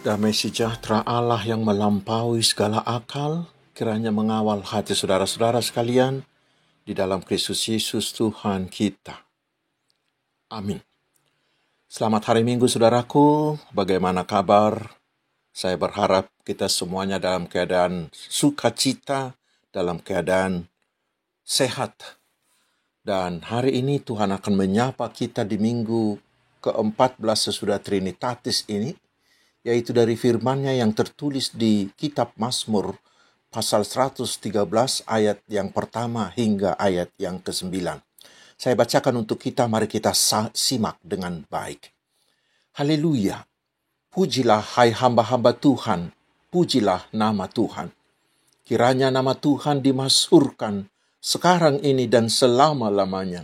Damai sejahtera Allah yang melampaui segala akal, kiranya mengawal hati saudara-saudara sekalian di dalam Kristus Yesus Tuhan kita. Amin. Selamat hari Minggu saudaraku, bagaimana kabar? Saya berharap kita semuanya dalam keadaan sukacita, dalam keadaan sehat. Dan hari ini Tuhan akan menyapa kita di minggu ke-14 sesudah Trinitatis ini, yaitu dari firman-Nya yang tertulis di kitab Mazmur pasal 113 ayat yang pertama hingga ayat yang ke-9. Saya bacakan untuk kita, mari kita simak dengan baik. Haleluya. Pujilah hai hamba-hamba Tuhan, pujilah nama Tuhan. Kiranya nama Tuhan dimasyhurkan sekarang ini dan selama-lamanya.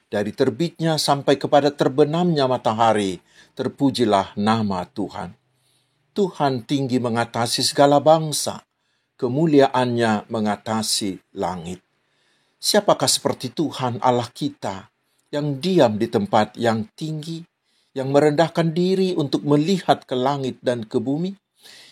Dari terbitnya sampai kepada terbenamnya matahari, terpujilah nama Tuhan. Tuhan tinggi mengatasi segala bangsa, kemuliaannya mengatasi langit. Siapakah seperti Tuhan Allah kita, yang diam di tempat yang tinggi, yang merendahkan diri untuk melihat ke langit dan ke bumi?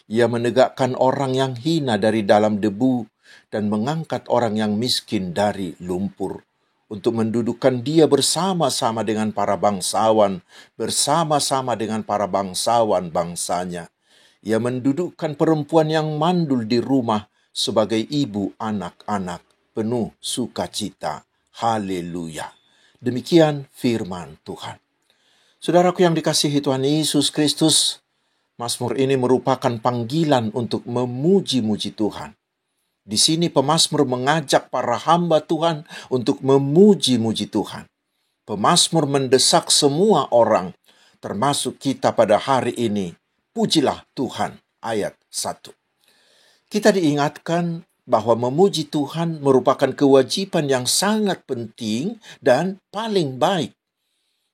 Ia menegakkan orang yang hina dari dalam debu, dan mengangkat orang yang miskin dari lumpur, untuk mendudukkan dia bersama-sama dengan para bangsawan, bersama-sama dengan para bangsawan bangsanya. Ia mendudukkan perempuan yang mandul di rumah sebagai ibu anak-anak, penuh sukacita. Haleluya. Demikian firman Tuhan. Saudaraku yang dikasihi Tuhan Yesus Kristus, Mazmur ini merupakan panggilan untuk memuji-muji Tuhan. Di sini pemazmur mengajak para hamba Tuhan untuk memuji-muji Tuhan. Pemazmur mendesak semua orang, termasuk kita pada hari ini. Pujilah Tuhan, ayat 1. Kita diingatkan bahwa memuji Tuhan merupakan kewajiban yang sangat penting dan paling baik.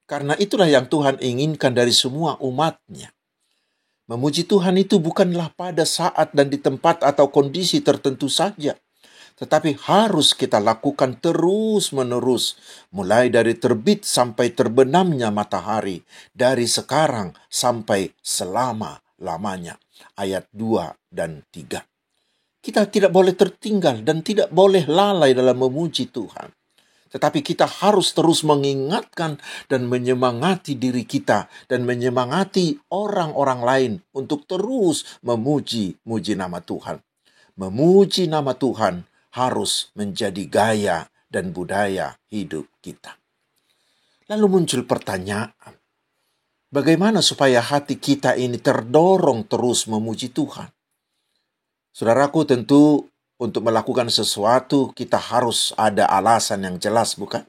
Karena itulah yang Tuhan inginkan dari semua umat-Nya. Memuji Tuhan itu bukanlah pada saat dan di tempat atau kondisi tertentu saja, tetapi harus kita lakukan terus-menerus, mulai dari terbit sampai terbenamnya matahari, dari sekarang sampai selama-lamanya. Ayat 2 dan 3. Kita tidak boleh tertinggal dan tidak boleh lalai dalam memuji Tuhan. Tetapi kita harus terus mengingatkan dan menyemangati diri kita dan menyemangati orang-orang lain untuk terus memuji nama Tuhan. Memuji nama Tuhan harus menjadi gaya dan budaya hidup kita. Lalu muncul pertanyaan, bagaimana supaya hati kita ini terdorong terus memuji Tuhan? Saudaraku, tentu untuk melakukan sesuatu kita harus ada alasan yang jelas, bukan?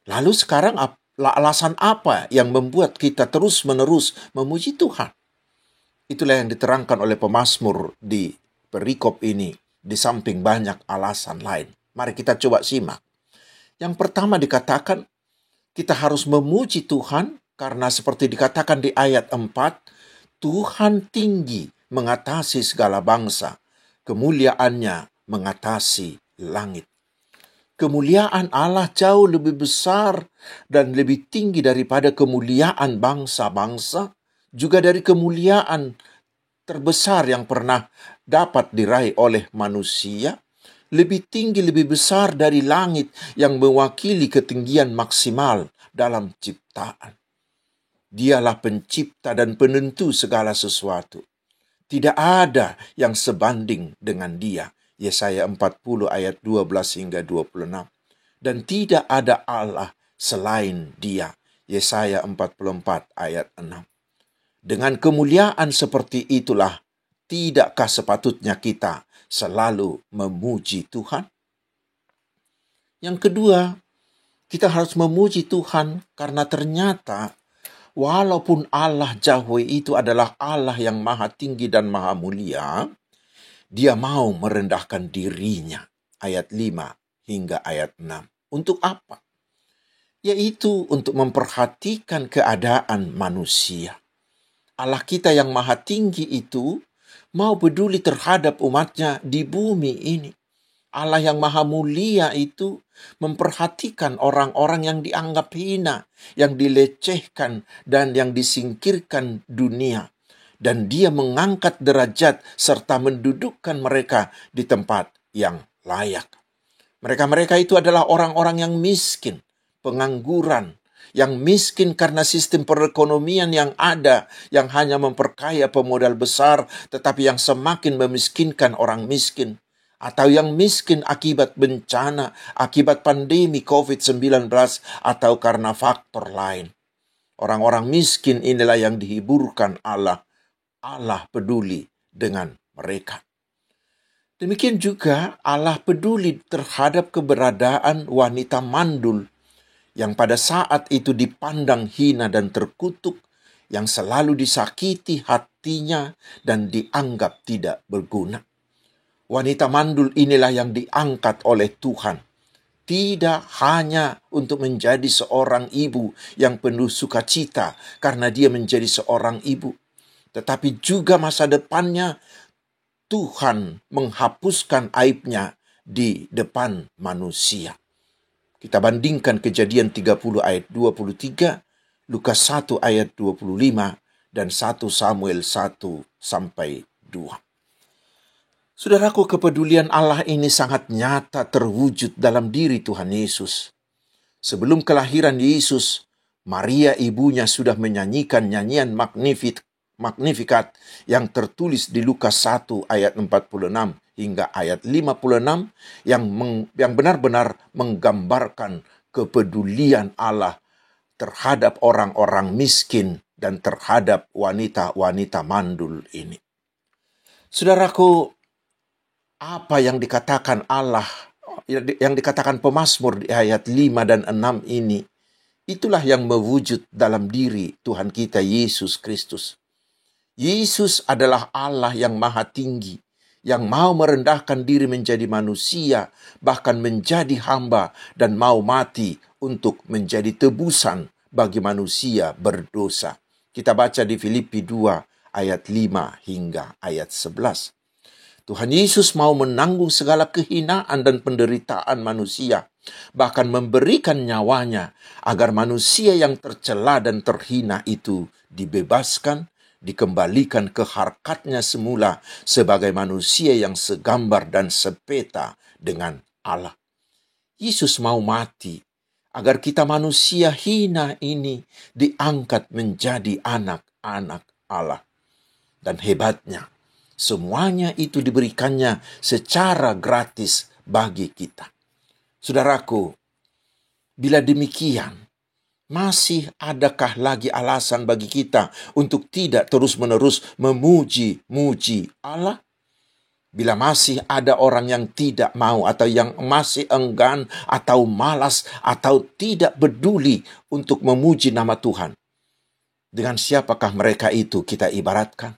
Lalu sekarang alasan apa yang membuat kita terus-menerus memuji Tuhan? Itulah yang diterangkan oleh pemazmur di perikop ini, di samping banyak alasan lain. Mari kita coba simak. Yang pertama dikatakan, kita harus memuji Tuhan karena seperti dikatakan di ayat 4, Tuhan tinggi mengatasi segala bangsa, kemuliaannya mengatasi langit. Kemuliaan Allah jauh lebih besar dan lebih tinggi daripada kemuliaan bangsa-bangsa, juga dari kemuliaan terbesar yang pernah dapat diraih oleh manusia, lebih tinggi, lebih besar dari langit yang mewakili ketinggian maksimal dalam ciptaan. Dialah pencipta dan penentu segala sesuatu. Tidak ada yang sebanding dengan Dia. Yesaya 40 ayat 12 hingga 26. Dan tidak ada Allah selain Dia. Yesaya 44 ayat 6. Dengan kemuliaan seperti itulah, tidakkah sepatutnya kita selalu memuji Tuhan? Yang kedua, kita harus memuji Tuhan karena ternyata walaupun Allah Yahweh itu adalah Allah yang maha tinggi dan maha mulia, Dia mau merendahkan dirinya. Ayat 5 hingga ayat 6. Untuk apa? Yaitu untuk memperhatikan keadaan manusia. Allah kita yang maha tinggi itu mau peduli terhadap umatnya di bumi ini. Allah yang maha mulia itu memperhatikan orang-orang yang dianggap hina, yang dilecehkan, dan yang disingkirkan dunia. dan Dia mengangkat derajat serta mendudukkan mereka di tempat yang layak. Mereka-mereka itu adalah orang-orang yang miskin, pengangguran, yang miskin karena sistem perekonomian yang ada, yang hanya memperkaya pemodal besar, tetapi yang semakin memiskinkan orang miskin. Atau yang miskin akibat bencana, akibat pandemi COVID-19, atau karena faktor lain. Orang-orang miskin inilah yang dihiburkan Allah. Allah peduli dengan mereka. Demikian juga Allah peduli terhadap keberadaan wanita mandul yang pada saat itu dipandang hina dan terkutuk, yang selalu disakiti hatinya dan dianggap tidak berguna. Wanita mandul inilah yang diangkat oleh Tuhan, tidak hanya untuk menjadi seorang ibu yang penuh sukacita karena dia menjadi seorang ibu, tetapi juga masa depannya Tuhan menghapuskan aibnya di depan manusia. Kita bandingkan Kejadian 30 ayat 23, Lukas 1 ayat 25, dan 1 Samuel 1 sampai 2. Saudaraku, kepedulian Allah ini sangat nyata terwujud dalam diri Tuhan Yesus. Sebelum kelahiran Yesus, Maria ibunya sudah menyanyikan nyanyian Magnificat yang tertulis di Lukas 1 ayat 46 hingga ayat 56 yang benar-benar menggambarkan kepedulian Allah terhadap orang-orang miskin dan terhadap wanita-wanita mandul ini. Saudaraku, apa yang dikatakan Allah, yang dikatakan pemazmur di ayat 5 dan 6 ini, itulah yang mewujud dalam diri Tuhan kita Yesus Kristus. Yesus adalah Allah yang maha tinggi, yang mau merendahkan diri menjadi manusia, bahkan menjadi hamba dan mau mati untuk menjadi tebusan bagi manusia berdosa. Kita baca di Filipi 2 ayat 5 hingga ayat 11. Tuhan Yesus mau menanggung segala kehinaan dan penderitaan manusia, bahkan memberikan nyawanya agar manusia yang tercela dan terhina itu dibebaskan, dikembalikan ke harkatnya semula sebagai manusia yang segambar dan sepeta dengan Allah. Yesus mau mati agar kita manusia hina ini diangkat menjadi anak-anak Allah. Dan hebatnya, semuanya itu diberikannya secara gratis bagi kita. Saudaraku, bila demikian, masih adakah lagi alasan bagi kita untuk tidak terus-menerus memuji-muji Allah? Bila masih ada orang yang tidak mau atau yang masih enggan atau malas atau tidak peduli untuk memuji nama Tuhan, dengan siapakah mereka itu kita ibaratkan?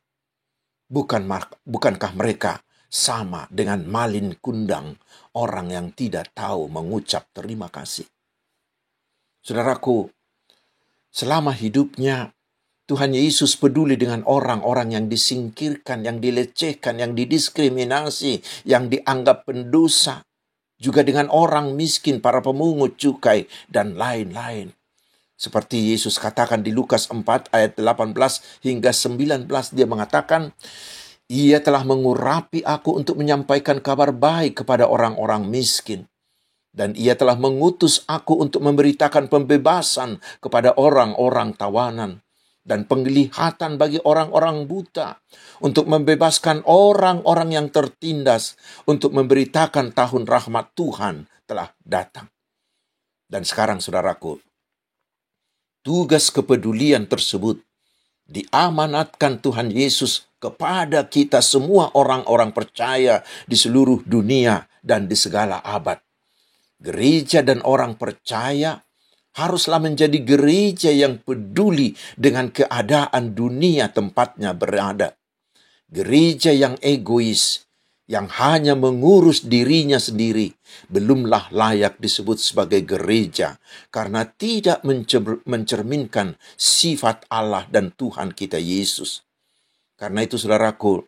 Bukankah mereka sama dengan malin kundang, orang yang tidak tahu mengucap terima kasih? Saudaraku, selama hidupnya, Tuhan Yesus peduli dengan orang-orang yang disingkirkan, yang dilecehkan, yang didiskriminasi, yang dianggap pendosa. Juga dengan orang miskin, para pemungut cukai, dan lain-lain. Seperti Yesus katakan di Lukas 4 ayat 18 hingga 19, dia mengatakan, Ia telah mengurapi aku untuk menyampaikan kabar baik kepada orang-orang miskin. Dan Ia telah mengutus aku untuk memberitakan pembebasan kepada orang-orang tawanan dan penglihatan bagi orang-orang buta, untuk membebaskan orang-orang yang tertindas, untuk memberitakan tahun rahmat Tuhan telah datang. Dan sekarang saudaraku, tugas kepedulian tersebut diamanatkan Tuhan Yesus kepada kita semua orang-orang percaya di seluruh dunia dan di segala abad. Gereja dan orang percaya haruslah menjadi gereja yang peduli dengan keadaan dunia tempatnya berada. Gereja yang egois, yang hanya mengurus dirinya sendiri, belumlah layak disebut sebagai gereja karena tidak mencerminkan sifat Allah dan Tuhan kita Yesus. Karena itu saudaraku,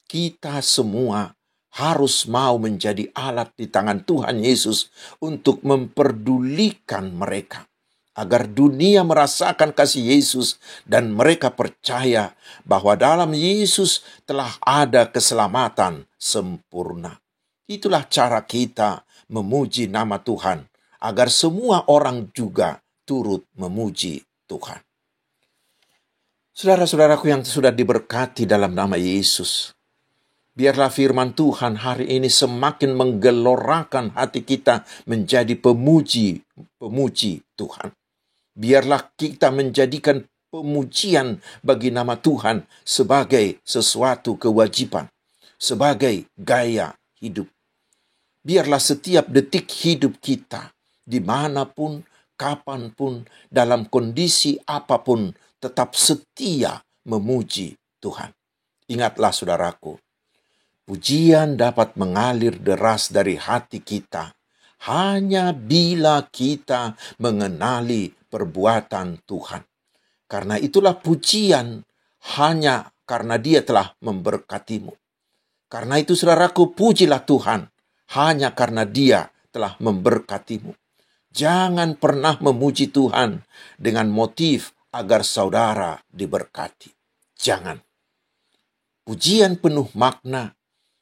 kita semua harus mau menjadi alat di tangan Tuhan Yesus untuk memperdulikan mereka. agar dunia merasakan kasih Yesus dan mereka percaya bahwa dalam Yesus telah ada keselamatan sempurna. Itulah cara kita memuji nama Tuhan, agar semua orang juga turut memuji Tuhan. Saudara-saudaraku yang sudah diberkati dalam nama Yesus, biarlah firman Tuhan hari ini semakin menggelorakan hati kita menjadi pemuji Tuhan. Biarlah kita menjadikan pemujian bagi nama Tuhan sebagai sesuatu kewajiban, sebagai gaya hidup. Biarlah setiap detik hidup kita, dimanapun, kapanpun, dalam kondisi apapun, tetap setia memuji Tuhan. Ingatlah saudaraku, pujian dapat mengalir deras dari hati kita hanya bila kita mengenali perbuatan Tuhan. Karena itulah pujian hanya karena Dia telah memberkatimu. Karena itu saudaraku, pujilah Tuhan hanya karena Dia telah memberkatimu. Jangan pernah memuji Tuhan dengan motif agar saudara diberkati. Jangan. Pujian penuh makna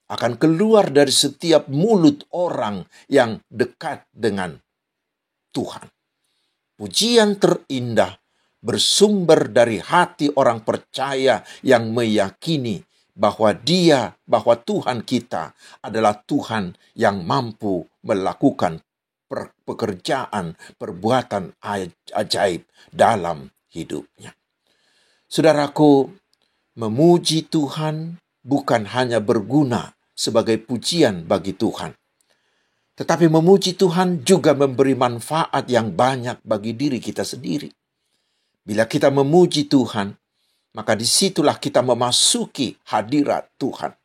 akan keluar dari setiap mulut orang yang dekat dengan Tuhan. Pujian terindah bersumber dari hati orang percaya yang meyakini bahwa Tuhan kita adalah Tuhan yang mampu melakukan pekerjaan, perbuatan ajaib dalam hidupnya. Saudaraku, memuji Tuhan bukan hanya berguna sebagai pujian bagi Tuhan, tetapi memuji Tuhan juga memberi manfaat yang banyak bagi diri kita sendiri. Bila kita memuji Tuhan, maka disitulah kita memasuki hadirat Tuhan.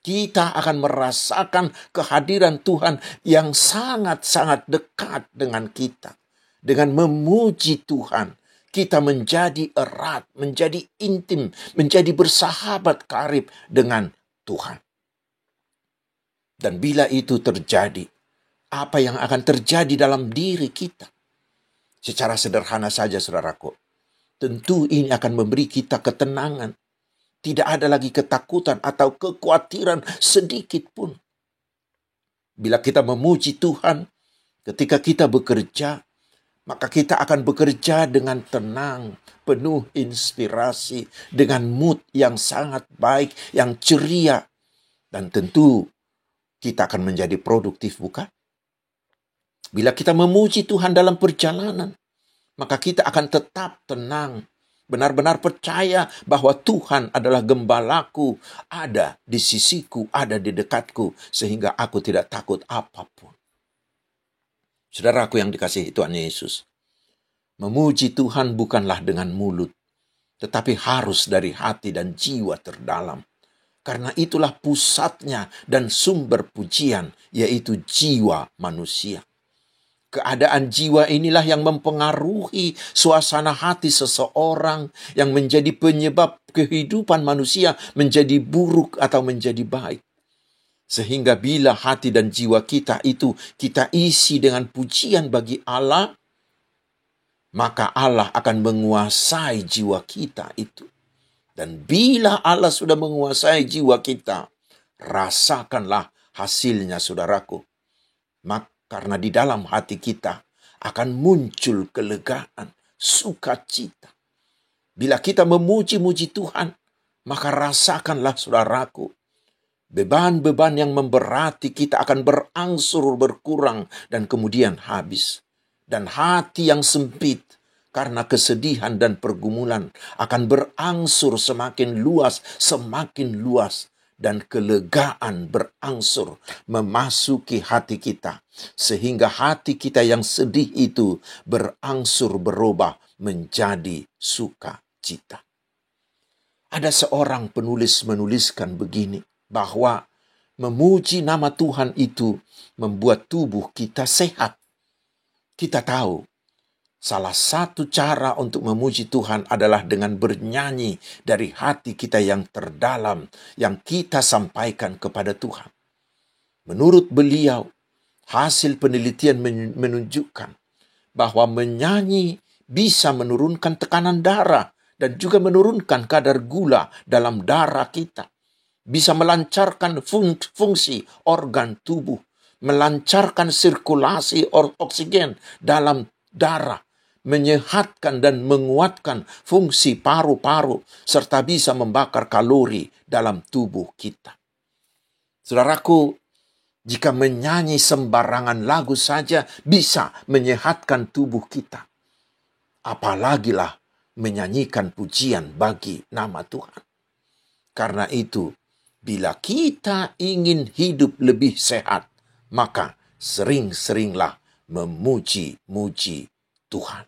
Kita akan merasakan kehadiran Tuhan yang sangat-sangat dekat dengan kita. Dengan memuji Tuhan, kita menjadi erat, menjadi intim, menjadi bersahabat karib dengan Tuhan. Dan bila itu terjadi, apa yang akan terjadi dalam diri kita? Secara sederhana saja, saudaraku. Tentu ini akan memberi kita ketenangan. Tidak ada lagi ketakutan atau kekhawatiran sedikit pun. Bila kita memuji Tuhan, ketika kita bekerja, maka kita akan bekerja dengan tenang, penuh inspirasi, dengan mood yang sangat baik, yang ceria. Dan tentu kita akan menjadi produktif, bukan? Bila kita memuji Tuhan dalam perjalanan, maka kita akan tetap tenang, benar-benar percaya bahwa Tuhan adalah gembalaku, ada di sisiku, ada di dekatku, sehingga aku tidak takut apapun. Saudaraku yang dikasihi Tuhan Yesus, memuji Tuhan bukanlah dengan mulut, tetapi harus dari hati dan jiwa terdalam. Karena itulah pusatnya dan sumber pujian, yaitu jiwa manusia. Keadaan jiwa inilah yang mempengaruhi suasana hati seseorang, yang menjadi penyebab kehidupan manusia menjadi buruk atau menjadi baik. Sehingga bila hati dan jiwa kita itu kita isi dengan pujian bagi Allah, maka Allah akan menguasai jiwa kita itu. Dan bila Allah sudah menguasai jiwa kita, rasakanlah hasilnya, saudaraku. Karena di dalam hati kita akan muncul kelegaan, sukacita. Bila kita memuji-muji Tuhan, maka rasakanlah, saudaraku, beban-beban yang memberati kita akan berangsur berkurang dan kemudian habis. Dan hati yang sempit karena kesedihan dan pergumulan akan berangsur semakin luas, semakin luas. Dan kelegaan berangsur memasuki hati kita. Sehingga hati kita yang sedih itu berangsur berubah menjadi sukacita. Ada seorang penulis menuliskan begini, bahwa memuji nama Tuhan itu membuat tubuh kita sehat. Kita tahu, salah satu cara untuk memuji Tuhan adalah dengan bernyanyi dari hati kita yang terdalam, yang kita sampaikan kepada Tuhan. Menurut beliau, hasil penelitian menunjukkan bahwa menyanyi bisa menurunkan tekanan darah dan juga menurunkan kadar gula dalam darah kita. Bisa melancarkan fungsi organ tubuh, melancarkan sirkulasi oksigen dalam darah, menyehatkan dan menguatkan fungsi paru-paru, serta bisa membakar kalori dalam tubuh kita. Saudaraku, jika menyanyi sembarangan lagu saja bisa menyehatkan tubuh kita, apalagilah menyanyikan pujian bagi nama Tuhan. Karena itu, bila kita ingin hidup lebih sehat, maka sering-seringlah memuji-muji Tuhan.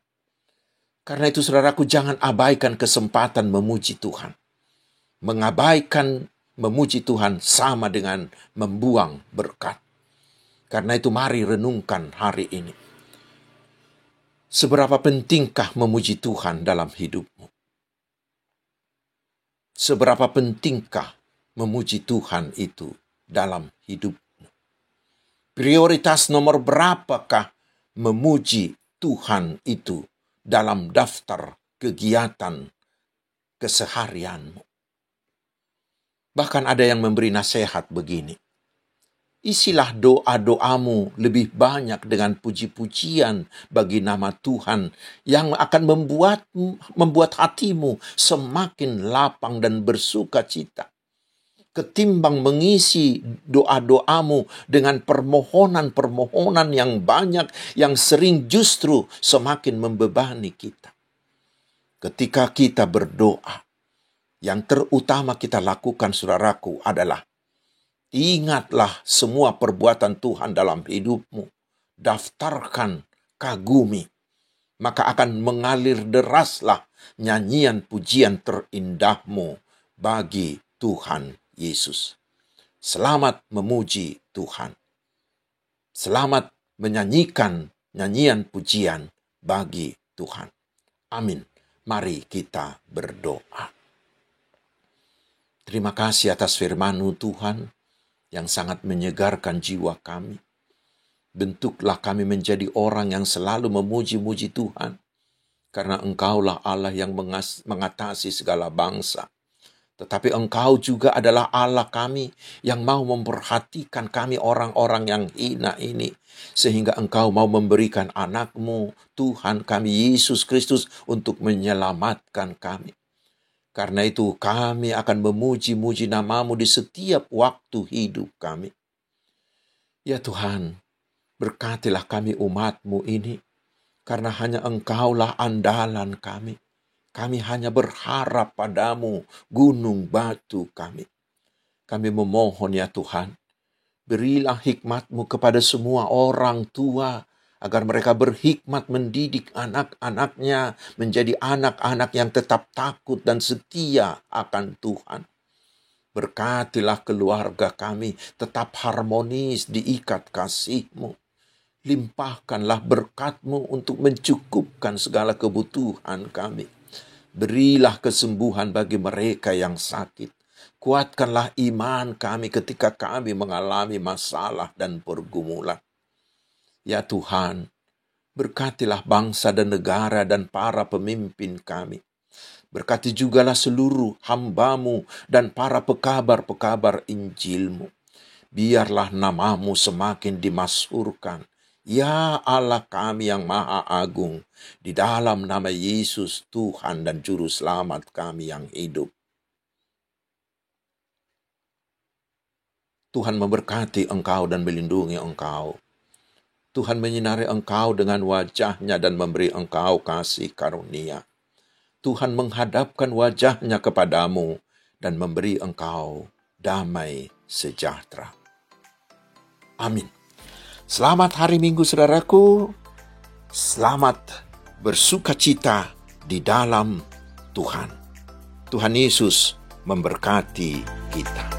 Karena itu, saudaraku, jangan abaikan kesempatan memuji Tuhan. Mengabaikan memuji Tuhan sama dengan membuang berkat. Karena itu, mari renungkan hari ini. Seberapa pentingkah memuji Tuhan dalam hidupmu? Seberapa pentingkah memuji Tuhan itu dalam hidupmu? Prioritas nomor berapakah memuji Tuhan itu dalam daftar kegiatan keseharianmu? Bahkan ada yang memberi nasihat begini. Isilah doa-doamu lebih banyak dengan puji-pujian bagi nama Tuhan yang akan membuat hatimu semakin lapang dan bersuka cita. Ketimbang mengisi doa-doamu dengan permohonan-permohonan yang banyak yang sering justru semakin membebani kita. Ketika kita berdoa, yang terutama kita lakukan, saudaraku, adalah ingatlah semua perbuatan Tuhan dalam hidupmu. Daftarkan, kagumi. Maka akan mengalir deraslah nyanyian pujian terindahmu bagi Tuhan Yesus. Selamat memuji Tuhan. Selamat menyanyikan nyanyian pujian bagi Tuhan. Amin. Mari kita berdoa. Terima kasih atas firman-Mu Tuhan yang sangat menyegarkan jiwa kami. Bentuklah kami menjadi orang yang selalu memuji-muji Tuhan. Karena Engkaulah Allah yang mengatasi segala bangsa. Tetapi Engkau juga adalah Allah kami yang mau memperhatikan kami orang-orang yang hina ini. Sehingga Engkau mau memberikan anak-Mu, Tuhan kami Yesus Kristus, untuk menyelamatkan kami. Karena itu kami akan memuji-muji nama-Mu di setiap waktu hidup kami. Ya Tuhan, berkatilah kami umat-Mu ini. Karena hanya Engkaulah andalan kami. Kami hanya berharap padamu, gunung batu kami. Kami memohon ya Tuhan, berilah hikmat-Mu kepada semua orang tua, agar mereka berhikmat mendidik anak-anaknya menjadi anak-anak yang tetap takut dan setia akan Tuhan. Berkatilah keluarga kami tetap harmonis diikat kasih-Mu. Limpahkanlah berkat-Mu untuk mencukupkan segala kebutuhan kami. Berilah kesembuhan bagi mereka yang sakit. Kuatkanlah iman kami ketika kami mengalami masalah dan pergumulan. Ya Tuhan, berkatilah bangsa dan negara dan para pemimpin kami. Berkati jugalah seluruh hamba-Mu dan para pekabar-pekabar Injil-Mu. Biarlah nama-Mu semakin dimasyhurkan. Ya Allah kami yang Maha Agung, di dalam nama Yesus Tuhan dan Juru Selamat kami yang hidup. Tuhan memberkati engkau dan melindungi engkau. Tuhan menyinari engkau dengan wajah-Nya dan memberi engkau kasih karunia. Tuhan menghadapkan wajah-Nya kepadamu dan memberi engkau damai sejahtera. Amin. Selamat hari Minggu, saudaraku. Selamat bersuka cita di dalam Tuhan. Tuhan Yesus memberkati kita.